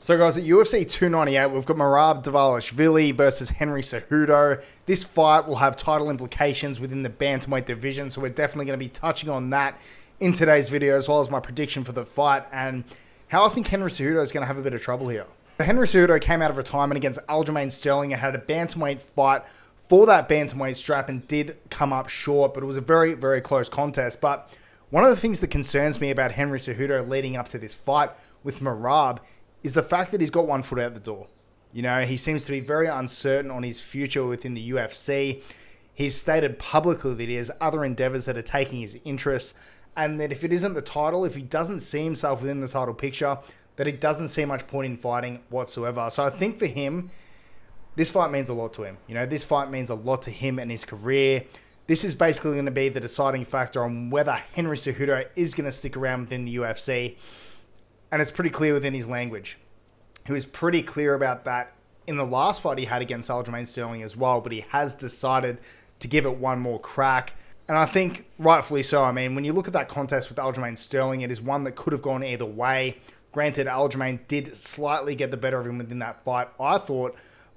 So guys, at UFC 298, we've got Merab versus Henry Cejudo. This fight will have title implications within the bantamweight division, so we're definitely going to be touching on that in today's video, as well as my prediction for the fight and how I think Henry Cejudo is going to have a bit of trouble here. Henry Cejudo came out of retirement against Aljamain Sterling and had a bantamweight fight for that bantamweight strap and did come up short, but it was a very, very close contest. But one of the things that concerns me about Henry Cejudo leading up to this fight with Merab is the fact that he's got one foot out the door. You know, he seems to be very uncertain on his future within the UFC. He's stated publicly that he has other endeavors that are taking his interest, and that if it isn't the title, if he doesn't see himself within the title picture, that he doesn't see much point in fighting whatsoever. So I think for him, this fight means a lot to him. You know, this fight means a lot to him and his career. This is basically going to be the deciding factor on whether Henry Cejudo is going to stick around within the UFC. And it's pretty clear within his language. He was pretty clear about that in the last fight he had against Aljamain Sterling as well, but he has decided to give it one more crack. And I think rightfully so. I mean, when you look at that contest with Aljamain Sterling, it is one that could have gone either way. Granted, Aljamain did slightly get the better of him within that fight, I thought,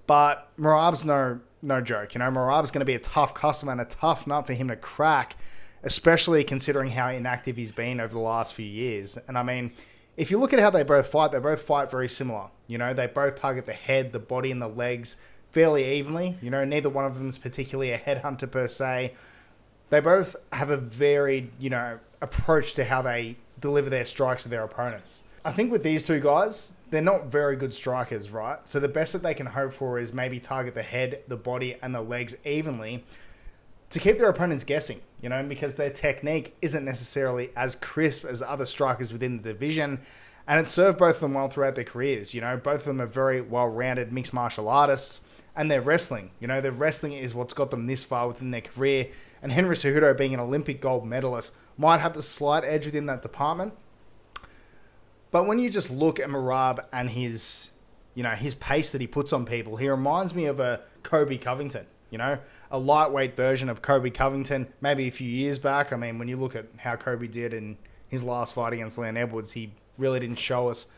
but Merab's no joke. You know, Merab's going to be a tough customer and a tough nut for him to crack, especially considering how inactive he's been over the last few years. And I mean, if you look at how they both fight very similar. You know, they both target the head, the body, and the legs fairly evenly. You know, neither one of them is particularly a headhunter per se. They both have a varied, you know, approach to how they deliver their strikes to their opponents. I think with these two guys, they're not very good strikers, right? So the best that they can hope for is maybe target the head, the body, and the legs evenly to keep their opponents guessing, you know, because their technique isn't necessarily as crisp as other strikers within the division, and it served both of them well throughout their careers. You know, both of them are very well-rounded mixed martial artists, and their wrestling, you know, their wrestling is what's got them this far within their career, and Henry Cejudo, being an Olympic gold medalist, might have the slight edge within that department. But when you just look at Merab and his, you know, his pace that he puts on people, he reminds me of a Kobe Covington. You know, a lightweight version of Kobe Covington, maybe a few years back. I mean, when you look at how Kobe did in his last fight against Leon Edwards, he really didn't show us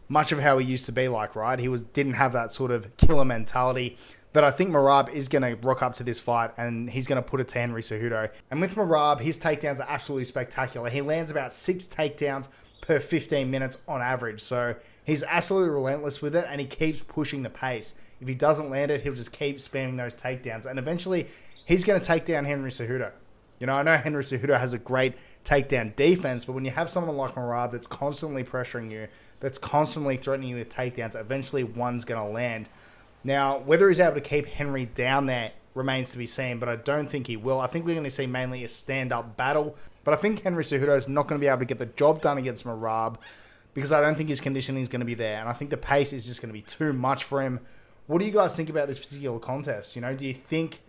much of how he used to be like, right? He didn't have that sort of killer mentality that I think Merab is going to rock up to this fight, and he's going to put it to Henry Cejudo. And with Merab, his takedowns are absolutely spectacular. He lands about 6 takedowns per 15 minutes on average. So he's absolutely relentless with it, and he keeps pushing the pace. If he doesn't land it, he'll just keep spamming those takedowns. And eventually, he's going to take down Henry Cejudo. You know, I know Henry Cejudo has a great takedown defense, but when you have someone like Merab that's constantly pressuring you, that's constantly threatening you with takedowns, eventually one's going to land. Now, whether he's able to keep Henry down there remains to be seen, but I don't think he will. I think we're going to see mainly a stand-up battle, but I think Henry Cejudo is not going to be able to get the job done against Merab because I don't think his conditioning is going to be there, and I think the pace is just going to be too much for him. What do you guys think about this particular contest? You know, do you think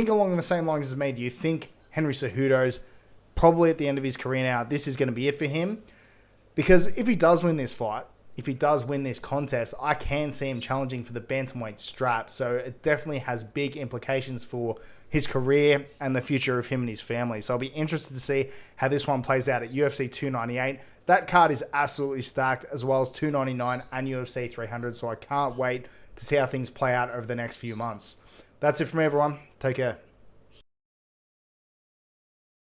along the same lines as me? Do you think Henry Cejudo's probably at the end of his career now, this is going to be it for him? Because if he does win this fight, if he does win this contest, I can see him challenging for the bantamweight strap. So it definitely has big implications for his career and the future of him and his family. So I'll be interested to see how this one plays out at UFC 298. That card is absolutely stacked, as well as 299 and UFC 300. So I can't wait to see how things play out over the next few months. That's it from me, everyone. Take care.